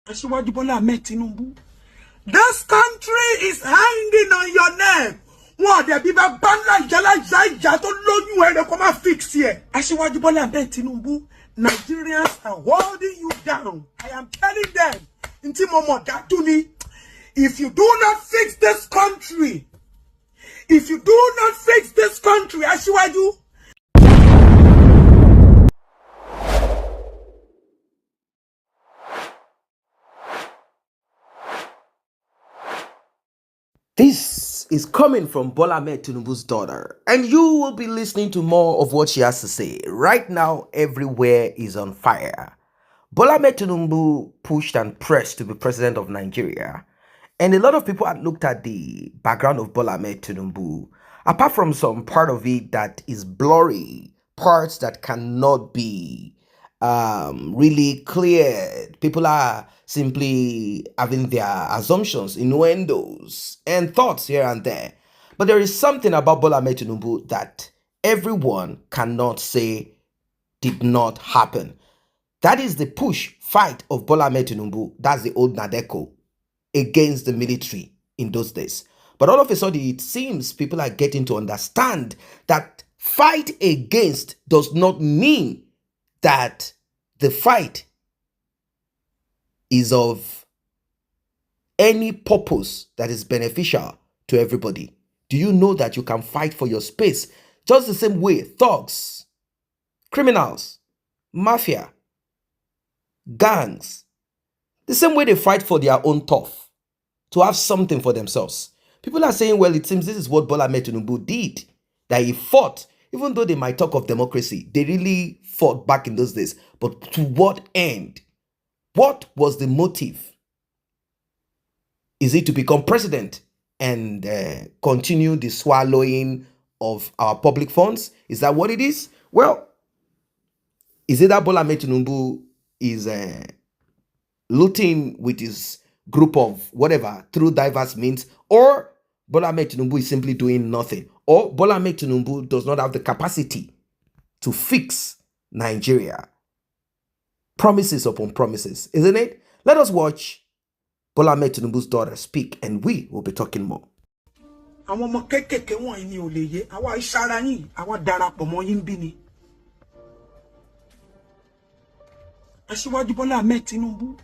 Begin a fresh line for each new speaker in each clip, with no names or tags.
Aṣíwájú Bọ́lá Ahmed Tinubu. This country is hanging on your neck. Wọ́n dẹ̀ bí bá bánlá ìjà tó lóyún ẹ̀rẹ̀ kó má fix here. Aṣíwájú Bọ́lá Ahmed Tinubu, Nigerians are holding you down. I am telling them, ntí mo mọ̀ dájú ni, if you do not fix this country, Aṣíwájú,
This is coming from Bola Ahmed Tinubu's daughter, and you will be listening to more of what she has to say. Right now, everywhere is on fire. Bola Ahmed Tinubu pushed and pressed to be president of Nigeria, and a lot of people had looked at the background of Bola Ahmed Tinubu, apart from some part of it that is blurry, parts that cannot be really cleared. People are simply having their assumptions, innuendos, and thoughts here and there. But there is something about Bola Ahmed Tinubu that everyone cannot say did not happen. That is the push fight of Bola Ahmed Tinubu. That's the old Nadeko against the military in those days. But all of a sudden, it seems people are getting to understand that fight against does not mean that the fight is of any purpose that is beneficial to everybody. Do you know that you can fight for your space just the same way thugs, criminals, mafia, gangs, the same way they fight for their own turf, to have something for themselves? People are saying, well, it seems this is what Bola Ahmed Tinubu did, that he fought. Even though they might talk of democracy, they really fought back in those days. But to what end? What was the motive? Is it to become president and continue the swallowing of our public funds? Is that what it is? Well, is it that Bola Ahmed Tinubu is looting with his group of whatever through diverse means, or Bola Ahmed Tinubu is simply doing nothing, or Bola Ahmed Tinubu does not have the capacity to fix Nigeria? Promises upon promises, isn't it? Let us watch Bola Ahmed Tinubu's daughter speak, and we will be talking more.
Àwọn ọmọ kékèké wọ̀nyí ni ò lè yé, àwa ìṣara yín, àwa darapọ̀ mọ́ yín bí ni. Aṣíwájú Bọ́lá Ahmed Tinubu,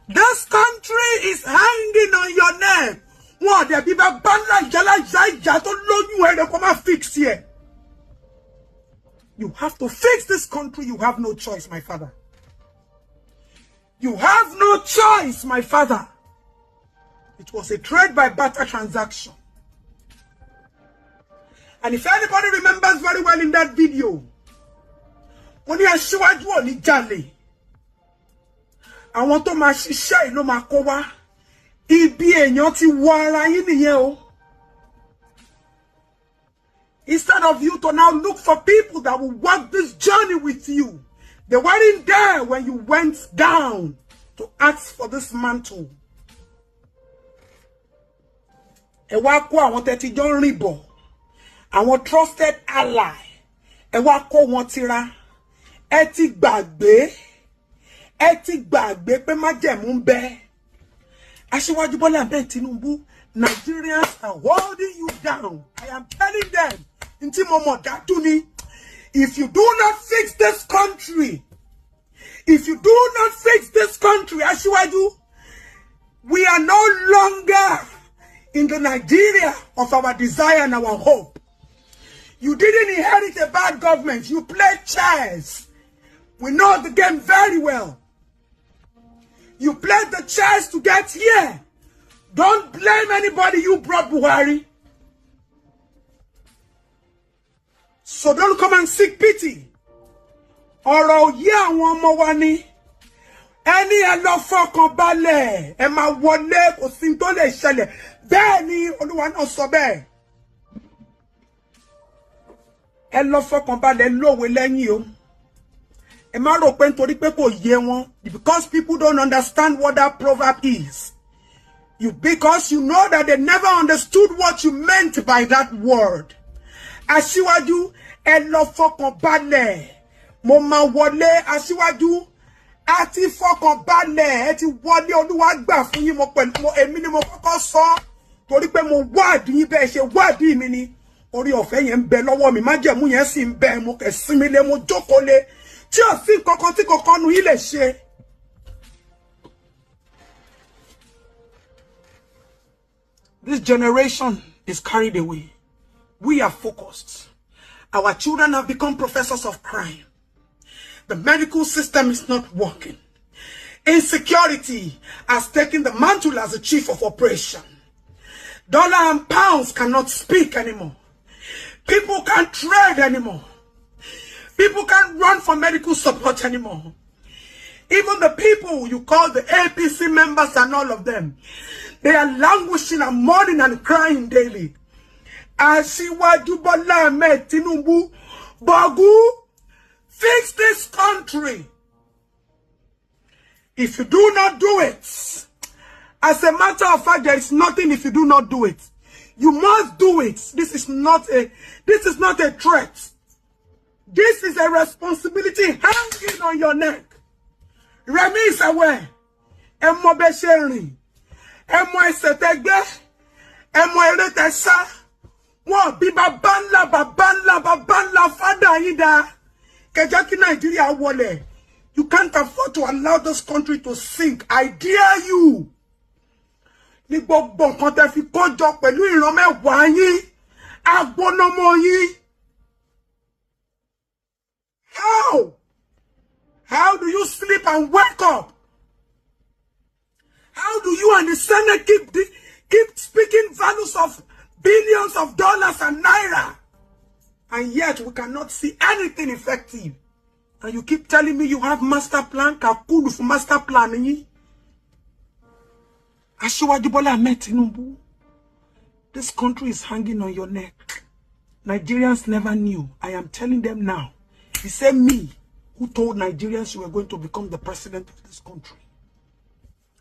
this country is hanging on your neck. Wọ́n dẹ̀ bí bá bánlá ìjà tó lóyún ẹ̀rẹ̀ kó má fix here. You have to fix this country. You have no choice, my father. You have no choice, my father. It was a trade by barter transaction. And if anybody remembers very well in that video, when you Aṣíwájú ò ní jalè, àwọn tó máa ṣiṣẹ́ ló máa kó wá. Ibi èèyàn ti wọ ara yín nìyẹn o. Instead of you to now look for people that will walk this journey with you, they weren't there when you went down to ask for this mantle. Ẹ wá kó àwọn tẹ́tí jọ ń rìn bọ̀, àwọn trusted ally. Ẹ wá kó wọn tira. Ẹ ti gbàgbé pé májẹ̀mú ń bẹ. Aṣíwájú Bọ́lá Ahmed Tinubu, Nigerians are holding you down. I am telling them, ntí mo mọ̀ dájú ni, if you do not fix this country, Aṣíwájú, we are no longer in the Nigeria of our desire and our hope. You didn't inherit a bad government. You played chess. We know the game very well. You played the chess to get here. Don't blame anybody. You brought Buhari. So don't come and seek pity. Ọ̀rọ̀ òye àwọn ọmọ wa ni. Ẹni ẹ lọ fọkàn balẹ̀, ẹ máa wọlé, kò sí tó lè ṣẹlẹ̀. Bẹ́ẹ̀ ni Olúwa náà sọ bẹ́ẹ̀. Ẹ lọ fọkàn balẹ̀, lówe lẹ́yìn o. Ẹ má rò pé nítorí pé kò yé wọn, because people don't understand what that proverb is. Because you know that they never understood what you meant by that word. Aṣíwájú, ẹ lọ fọkàn balẹ̀. Mo máa wọlé, Aṣíwájú. Àti fọkànbalẹ̀ ẹ ti wọlé Olúwa gbà fún yín mo pẹ̀lú èmi ni mo kọ́kọ́ sọ torí pé mo wádìí yín bẹ́ẹ̀ ṣe wádìí mi ni orí ọ̀fẹ́ yẹn ń bẹ lọ́wọ́ mi májẹ̀mú yẹn sì ń bẹ mo kẹ̀ sinmi lé mo jókòó lé tí ò sí kankan tí kankan nu yín lè ṣe. This generation is carried away. We are focused. Our children have become professors of crime. The medical system is not working. Insecurity has taken the mantle as the chief of operation. Dollar and pounds cannot speak anymore. People can't trade anymore. People can't run for medical support anymore. Even the people you call the APC members and all of them, they are languishing and mourning and crying daily. Aṣíwájú Bọ́lá Ahmed Tinubu, Bogu, fix this country. If you do not do it, as a matter of fact, there is nothing if you do not do it. You must do it. This is not a threat. This is a responsibility hanging on your neck. Remi is aware. Emo be sharing. Emo esetegbe. Emo eretesa. Wọ́n bí babanla father yida. Kejaki Nigeria wole. You can't afford to allow this country to sink. I dare you. Ní gbogbo nǹkan tẹ́ fi kójọ pẹ̀lú ìran mẹ́wàá yín. Agbonomo yín. How do you sleep and wake up? How do you and the Senate keep speaking values of billions of dollars and naira? And yet we cannot see anything effective. And you keep telling me you have master plan, kakulu for master plan. Aṣíwájú Bọ́lá Ahmed Tinubu, this country is hanging on your neck. Nigerians never knew. I am telling them now. The same me who told Nigerians you were going to become the president of this country.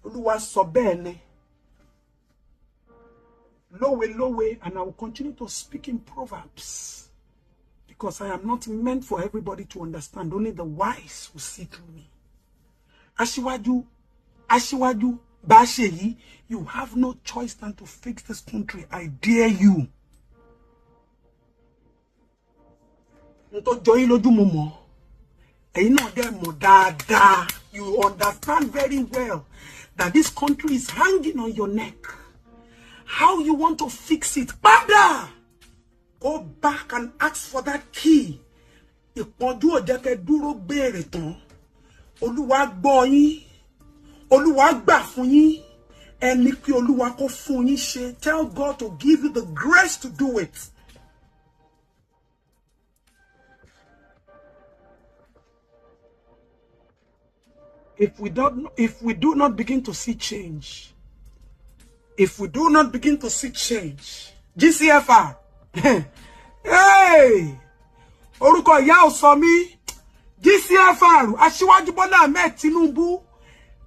Oluwa sọ bẹ́ẹ̀ ni. Lowe, and I will continue to speak in Proverbs. Because I am not meant for everybody to understand. Only the wise will see through me. Aṣíwájú, Basheyi, you have no choice than to fix this country. I dare you. You understand very well that this country is hanging on your neck. How you want to fix it? Bada! Go back and ask for that key. Ìpọ́njú ò jẹ́ kẹ́ dúró béèrè tán. Olúwa gbọ́ yín. Olúwa gbà fún yín. Ẹni kí Olúwa kó fún yín ṣe. Tell God to give you the grace to do it. If we do not begin to see change, GCFR, hey, orúkọ ìyá ò sọ mí, GCFR, Aṣíwájú Bọ́lá Ahmed Tinubu,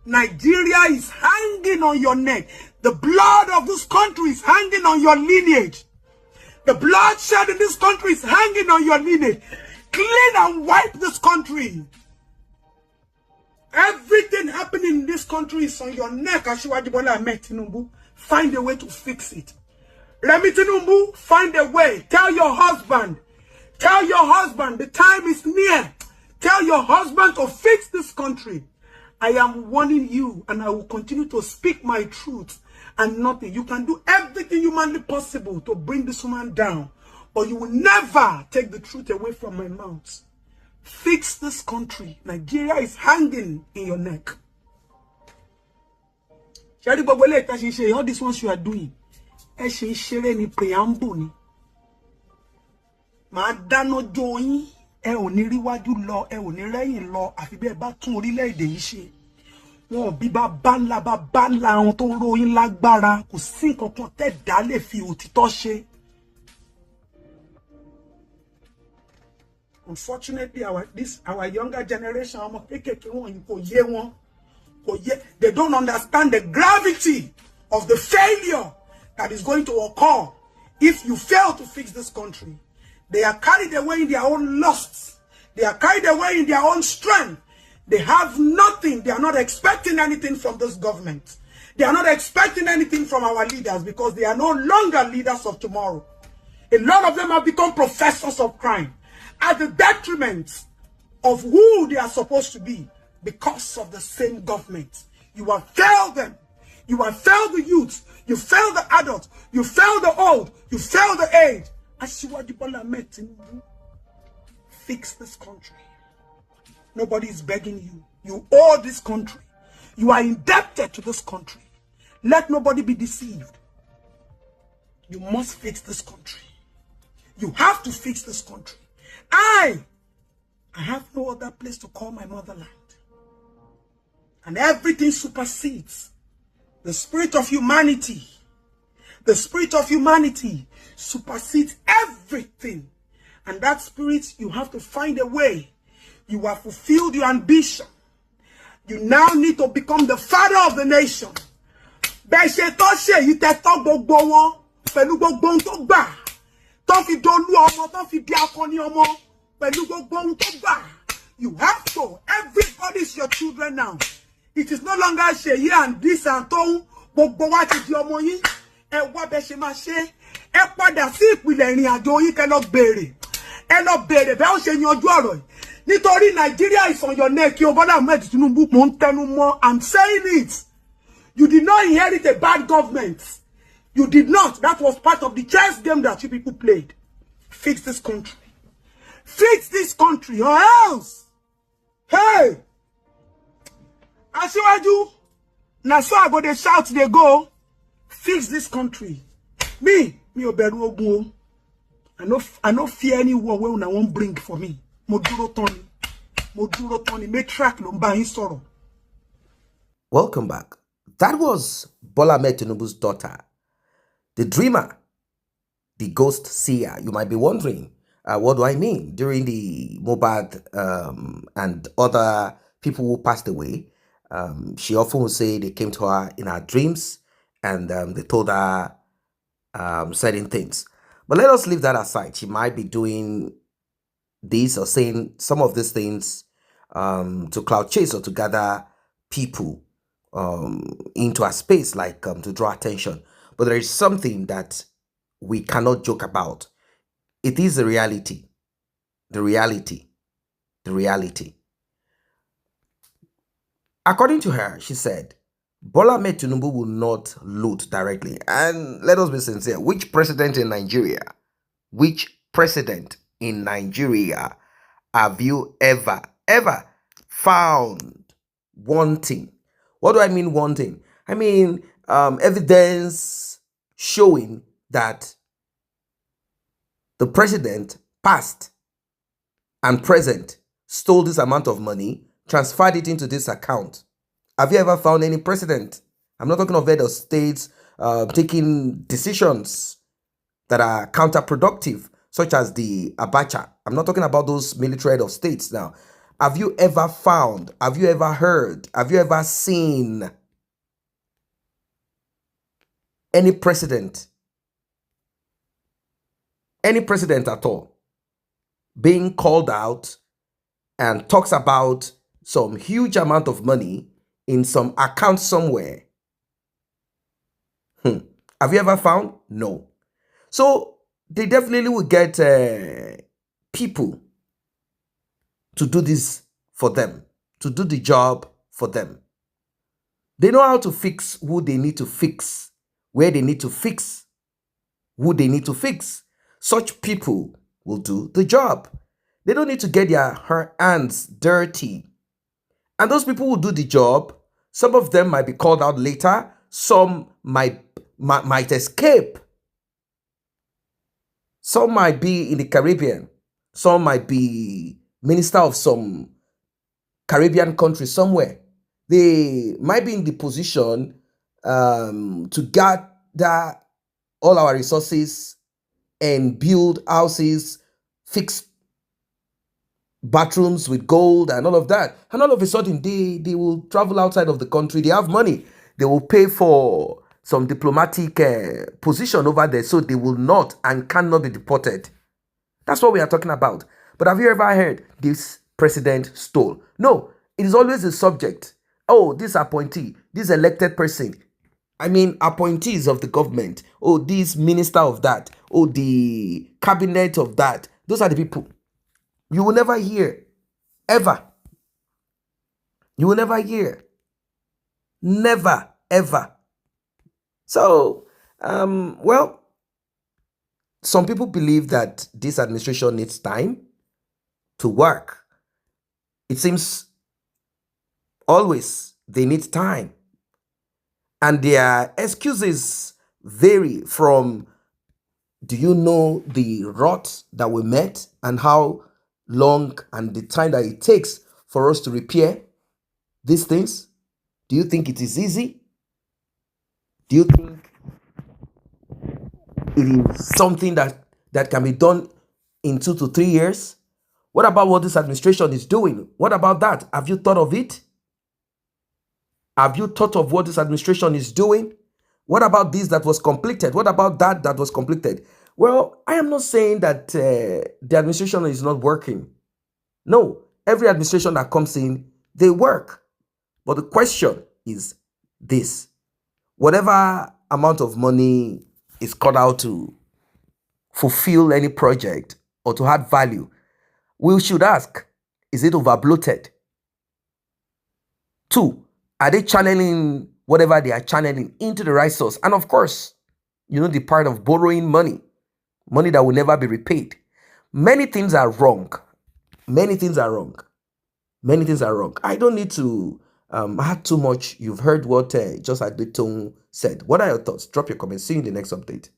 Nigeria is hanging on your neck. The blood of this country is hanging on your lineage. The bloodshed in this country is hanging on your lineage. Clean and wipe this country. Everything happening in this country is on your neck, Aṣíwájú Bọ́lá Ahmed Tinubu. Find a way to fix it. Remi Tinubu, find a way. Tell your husband the time is near. Tell your husband to fix this country. I am warning you, and I will continue to speak my truth and nothing. You can do everything humanly possible to bring this woman down, but you will never take the truth away from my mouth. Fix this country. Nigeria is hanging in your neck. All these ones you are doing, ni preamble ni. Ma dano joyin, ò ní ríwájú lọ, ò ní rẹ́yìn lọ, àfi bẹ́ẹ̀ bá tún orílẹ̀-èdè yìí ṣe. Wọ́n bí bàbá ńlá àwọn tó ró yín lágbára, kò sí nǹkan tẹ́ dá lè fi òtítọ́ ṣe. Unfortunately, our younger generation, they don't understand the gravity of the failure that is going to occur if you fail to fix this country. They are carried away in their own lusts. They are carried away in their own strength. They have nothing. They are not expecting anything from this government. They are not expecting anything from our leaders because they are no longer leaders of tomorrow. A lot of them have become professors of crime at the detriment of who they are supposed to be because of the same government. You have failed them. You have failed the youth. You failed the adults. You failed the old. You failed the aged. Asiwaju Bola Ahmed Tinubu, fix this country. Nobody is begging you. You owe this country. You are indebted to this country. Let nobody be deceived. You must fix this country. You have to fix this country. I have no other place to call my motherland. And everything supersedes the spirit of humanity. The spirit of humanity supersedes everything. And that spirit, you have to find a way. You have fulfilled your ambition. You now need to become the father of the nation. Bẹ́ẹ̀ tó ṣe yìí tẹ́ tọ́ gbogbo wọn pẹ̀lú gbogbo ohun tó gbà. Tó fi dolú ọmọ, tó fi di akọni ọmọ pẹ̀lú gbogbo ohun tó gbà. You have to. Everybody is your children now. It is no longer Ṣèyí and this and tóun. Gbogbo wa ti di ọmọ yín. Ẹ wá bẹ́ ṣe máa ṣe. Ẹ padà sí ìpìlẹ̀ ìrìn àjò yín kẹ́ lọ béèrè. Ẹ lọ béèrè bẹ́ẹ̀ ó ṣe yanjú ọ̀rọ̀ yìí. Nítorí Nigeria is on your neck. Kí o Bola Ahmed Tinubu mo ń tẹnu mọ́. I'm saying it. You did not inherit a bad government. You did not. That was part of the chess game that you people played. Fix this country. Fix this country or else. Hey! Asiwaju, na so I go dey shout, they go. Fix this country. Me oberu ogun o. I no fear any war wey una wan bring for me. Mo dúró tán ni, make track lo nba yin sọ̀rọ̀.
Welcome back. That was Bola Ahmed Tinubu's daughter, the dreamer, the ghost seer. You might be wondering, what do I mean? During the Mohbad and other people who passed away, she often would say they came to her in her dreams and they told her certain things. But let us leave that aside. She might be doing this or saying some of these things to cloud chase or to gather people into a space, like to draw attention. But there is something that we cannot joke about. It is the reality. The reality. The reality. According to her, she said, Bola Ahmed Tinubu will not loot directly. And let us be sincere. Which president in Nigeria have you ever found wanting? What do I mean wanting? I mean evidence showing that the president, past and present, stole this amount of money, transferred it into this account. Have you ever found any precedent? I'm not talking of head of states taking decisions that are counterproductive, such as the Abacha. I'm not talking about those military head of states now. Have you ever found, have you ever heard, have you ever seen any precedent at all being called out and talks about some huge amount of money in some account somewhere? Have you ever found? No. So they definitely will get people to do this for them, to do the job for them. They know how to fix who they need to fix, where they need to fix, who they need to fix. Such people will do the job. They don't need to get her hands dirty. And those people who do the job, some of them might be called out later. Some might escape. Some might be in the Caribbean. Some might be minister of some Caribbean country somewhere. They might be in the position to gather all our resources and build houses, fix bathrooms with gold and all of that. And all of a sudden, they will travel outside of the country. They have money. They will pay for some diplomatic position over there, so they will not and cannot be deported. That's what we are talking about. But have you ever heard this president stole? No. It is always a subject. Oh, this appointee, this elected person. I mean, appointees of the government. Oh, this minister of that. Oh, the cabinet of that. Those are the people. You will never hear. Ever. You will never hear. Never, ever. So, well, some people believe that this administration needs time to work. It seems always they need time. And their excuses vary from, do you know the rot that we met and how long and the time that it takes for us to repair these things? Do you think it is easy? Do you think it is something that can be done in 2 to 3 years? What about what this administration is doing? What about that? Have you thought of it? Have you thought of what this administration is doing? What about this that was completed? What about that was completed? Well, I am not saying that the administration is not working. No, every administration that comes in, they work. But the question is this. Whatever amount of money is cut out to fulfill any project or to add value, we should ask, is it over bloated? 2, are they channeling whatever they are channeling into the right source? And of course, you know the part of borrowing money that will never be repaid. Many things are wrong. Many things are wrong. Many things are wrong. I don't need to add too much. You've heard what just Adetong said. What are your thoughts? Drop your comments. See you in the next update.